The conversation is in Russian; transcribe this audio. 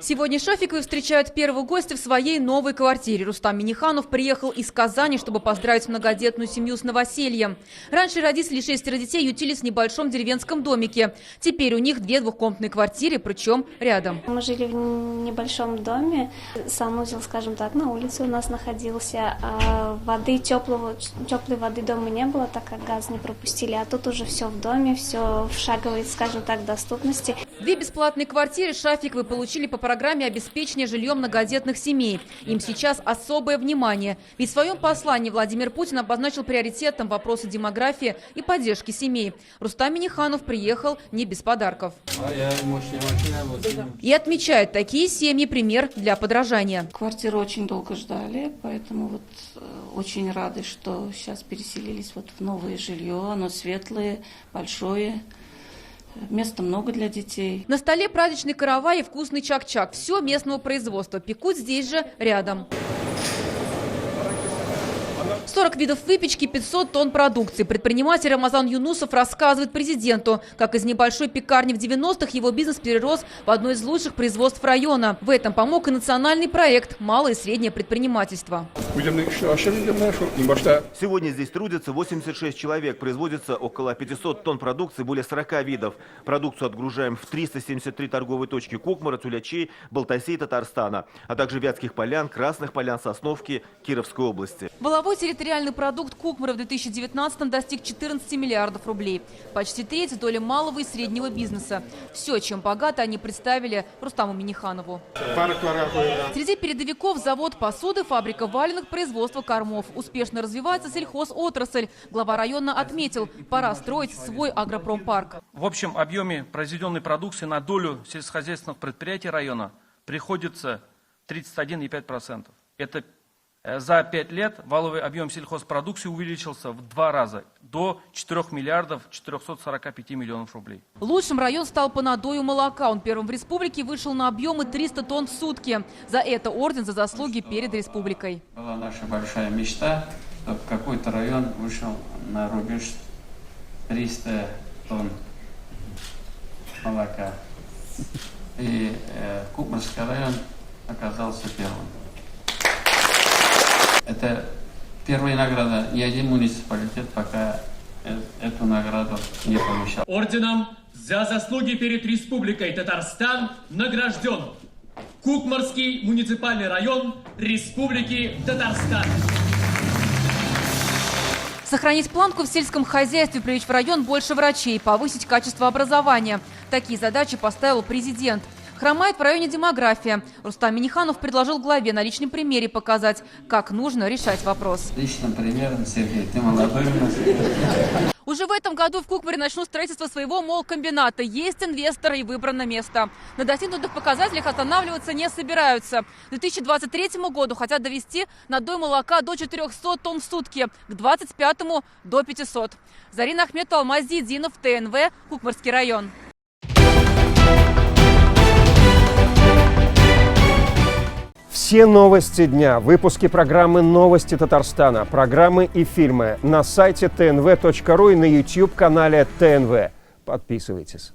Сегодня Шафиковы встречают первого гостя в своей новой квартире. Рустам Миниханов приехал из Казани, чтобы поздравить многодетную семью с новосельем. Раньше родители 6 детей ютились в небольшом деревенском домике. Теперь у них 2 двухкомнатные квартиры, причем рядом. Мы жили в небольшом доме. Санузел, скажем так, на улице у нас находился. А воды, теплой воды дома не было, так как газ не пропустили. А тут уже все в доме, все в шаговой, скажем так, доступности. 2 бесплатные квартиры Шафиковы получили по программе обеспечения жильем многодетных семей. Им сейчас особое внимание. Ведь в своем послании Владимир Путин обозначил приоритетом вопросы демографии и поддержки семей. Рустам Миниханов приехал не без подарков. И отмечает, такие семьи пример для подражания. Квартиру очень долго ждали, поэтому очень рады, что сейчас переселились в новое жилье. Оно светлое, большое. Места много для детей. На столе праздничный каравай и вкусный чак-чак. Все местного производства. Пекут здесь же рядом. 40 видов выпечки, 500 тонн продукции. Предприниматель Рамазан Юнусов рассказывает президенту, как из небольшой пекарни в 90-х его бизнес перерос в одно из лучших производств района. В этом помог и национальный проект «Малое и среднее предпринимательство». Сегодня здесь трудятся 86 человек. Производится около 500 тонн продукции, более 40 видов. Продукцию отгружаем в 373 торговые точки Кукмара, Тюлячей, Балтасии, Татарстана, а также Вятских Полян, Красных Полян, Сосновки, Кировской области. Воловой территориальный продукт Кукмара в 2019-м достиг 14 миллиардов рублей. Почти треть – доля малого и среднего бизнеса. Все, чем богато, они представили Рустаму Миниханову. Среди передовиков завод посуды, фабрика валенок, производство кормов. Успешно развивается сельхозотрасль. Глава района отметил, пора строить свой агропромпарк. В общем объеме произведенной продукции на долю сельскохозяйственных предприятий района приходится 31,5%. Это за 5 лет валовый объем сельхозпродукции увеличился в 2 раза, до 4 миллиардов 445 миллионов рублей. Лучшим район стал по надою молока. Он первым в республике вышел на объемы 300 тонн в сутки. За это орден за заслуги перед республикой. Была наша большая мечта, чтобы какой-то район вышел на рубеж 300 тонн молока. И Кукмарский район оказался первым. Это первая награда. Ни один муниципалитет пока эту награду не получал. Орденом за заслуги перед Республикой Татарстан награжден Кукмарский муниципальный район Республики Татарстан. Сохранить планку в сельском хозяйстве, привлечь в район больше врачей, повысить качество образования. Такие задачи поставил президент. Хромает в районе демография. Рустам Миниханов предложил главе на личном примере показать, как нужно решать вопрос. Личным примером, Сергей, ты молодой у нас. Уже в этом году в Кукмаре начнут строительство своего молкомбината. Есть инвесторы и выбрано место. На достигнутых показателях останавливаться не собираются. К 2023 году хотят довести надой молока до 400 тонн в сутки, к 2025 до 500. Зарина Ахметова, Алмаз Зидинов, ТНВ, Кукмарский район. Все новости дня, выпуски программы «Новости Татарстана», программы и фильмы на сайте tnv.ru и на YouTube-канале ТНВ. Подписывайтесь.